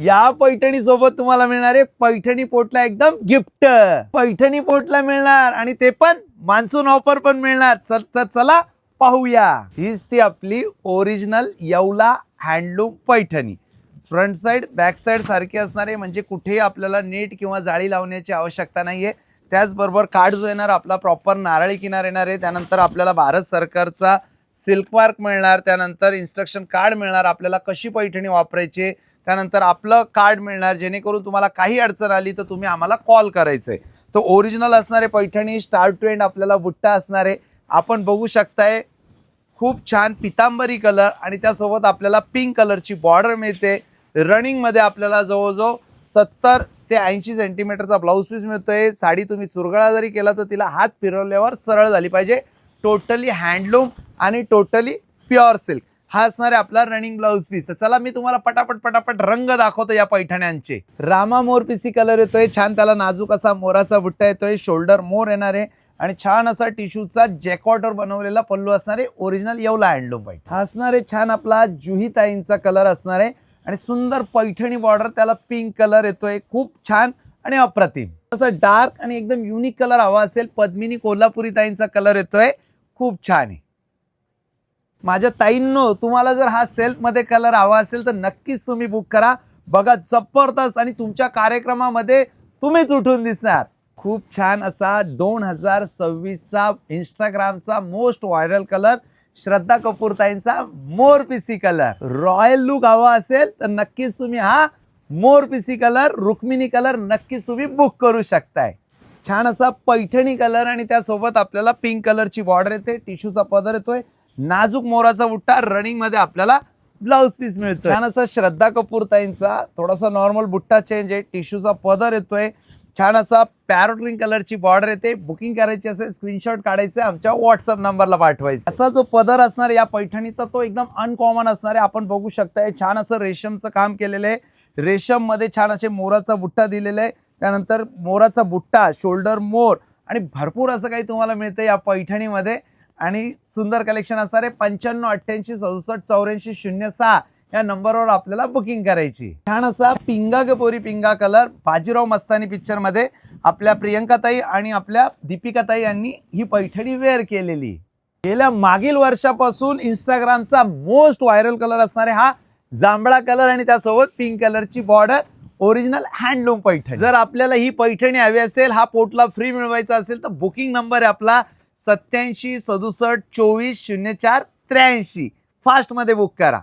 या पैठणी सोबत तुम्हाला मिळणार आहे पैठणी पोटला एकदम गिफ्ट. पैठणी पोटला मिळणार आणि ते पण मान्सून ऑफर पण मिळणार. तर चला पाहूया. हीच ती आपली original Yeola handloom Paithani. Front side back side सारखे असणारे, म्हणजे कुठेही आपल्याला नेट किंवा जाळी लावण्याची आवश्यकता नाहीये. त्याचबरोबर कार्ड जो येणार आपला प्रॉपर नारळी किनार येणार आहे. त्यानंतर आपल्याला भारत सरकारचा सिल्क मार्क मिळणार. त्यानंतर इन्स्ट्रक्शन कार्ड मिळणार आपल्याला कशी पैठणी वापरायची. त्यानंतर आपलं कार्ड मिळणार, जेणेकरून तुम्हाला काही अडचण आली तर तुम्ही आम्हाला कॉल करायचंय. तो ओरिजिनल असणारे पैठणी स्टार्ट टू एंड आपल्याला बुट्टा असणार आहे. आपण बघू शकताय खूप छान पितांबरी कलर आणि त्यासोबत आपल्याला पिंक कलरची बॉर्डर मिळते. रनिंगमध्ये आपल्याला जवळजवळ 70 ते 80 सेंटीमीटरचा ब्लाऊज पीस मिळतोय. साडी तुम्ही चुरगळा जरी केला तर तिला हात फिरवल्यावर सरळ झाली पाहिजे. टोटली हँडलूम आणि टोटली प्युअर सिल्क हा असणार आहे आपला रनिंग ब्लाऊज पीस. तर चला मी तुम्हाला पटापट रंग दाखवतो या पैठण्यांचे. रामा मोर पीसी कलर येतोय छान, त्याला नाजूक असा मोराचा बुट्टा येतोय. शोल्डर मोर येणार आहे आणि छान असा टिश्यूचा जॅकॉटवर बनवलेला पल्लू असणार आहे. ओरिजिनल येवला हँडलूम पैठणी हा असणार आहे. छान आपला जुही ताईंचा कलर असणार आहे आणि सुंदर पैठणी बॉर्डर, त्याला पिंक कलर येतोय. खूप छान आणि अप्रतिम असं डार्क आणि एकदम युनिक कलर हवा असेल, पद्मिनी कोल्हापुरी ताईंचा कलर येतोय. खूप छान आहे. माझ्या ताईंनो, तुम्हाला जर हा सेल्फ मध्ये कलर हवा असेल तर नक्कीच तुम्ही बुक करा. बघा जबरदस्त आणि तुमच्या कार्यक्रमामध्ये तुम्हीच उठून दिसणार. खूप छान असा 2026चा इंस्टाग्रामचा most viral colour Shraddha Kapoor ताईंचा मोर पीसी कलर. रॉयल लुक हवा असेल तर नक्कीच तुम्ही हा मोर पीसी कलर, रुक्मिणी कलर नक्कीच तुम्ही बुक करू शकताय. छान असा पैठणी कलर आणि त्यासोबत आपल्याला पिंक कलरची बॉर्डर येते. टिश्यूचा पदर येतोय. नाजूक मोराचा बुट्टा. रनिंग मध्ये आपल्याला ब्लाऊज पीस मिळतो. छान असा श्रद्धा कपूर ताईंचा थोडासा नॉर्मल बुट्टा चेंज आहे. टिश्यूचा पदर येतोय. छान असा पॅरोट ग्रीन कलरची बॉर्डर येते. बुकिंग करायची असेल स्क्रीनशॉट काढायचे आमच्या व्हॉट्सअप नंबरला पाठवायचा. याचा जो पदर असणार या पैठणीचा तो एकदम अनकॉमन असणार आहे. आपण बघू शकताय छान असं रेशमचं काम केलेलं आहे. रेशम मध्ये छान असे मोराचा बुट्टा दिलेला आहे. त्यानंतर मोराचा बुट्टा, शोल्डर मोर आणि भरपूर असं काही तुम्हाला मिळतं या पैठणीमध्ये. आणि सुंदर कलेक्शन असणार आहे. 95 88 67 84 06 या नंबरवर आपल्याला बुकिंग करायची. छान असा पिंगा ग पोरी पिंगा कलर बाजीराव मस्तानी पिक्चर मध्ये आपल्या प्रियंकाताई आणि आपल्या दीपिकाताई यांनी ही पैठणी वेअर केलेली. गेल्या मागील वर्षापासून इंस्टाग्रामचा मोस्ट व्हायरल कलर असणार आहे हा जांभळा कलर आणि त्यासोबत पिंक कलरची बॉर्डर. Original handloom Paithani. जर आपल्याला ही पैठणी हवी असेल, हा पोटला फ्री मिळवायचा असेल तर बुकिंग नंबर आहे आपला 87 67 24 04 83. फास्ट मध्ये बुक करा.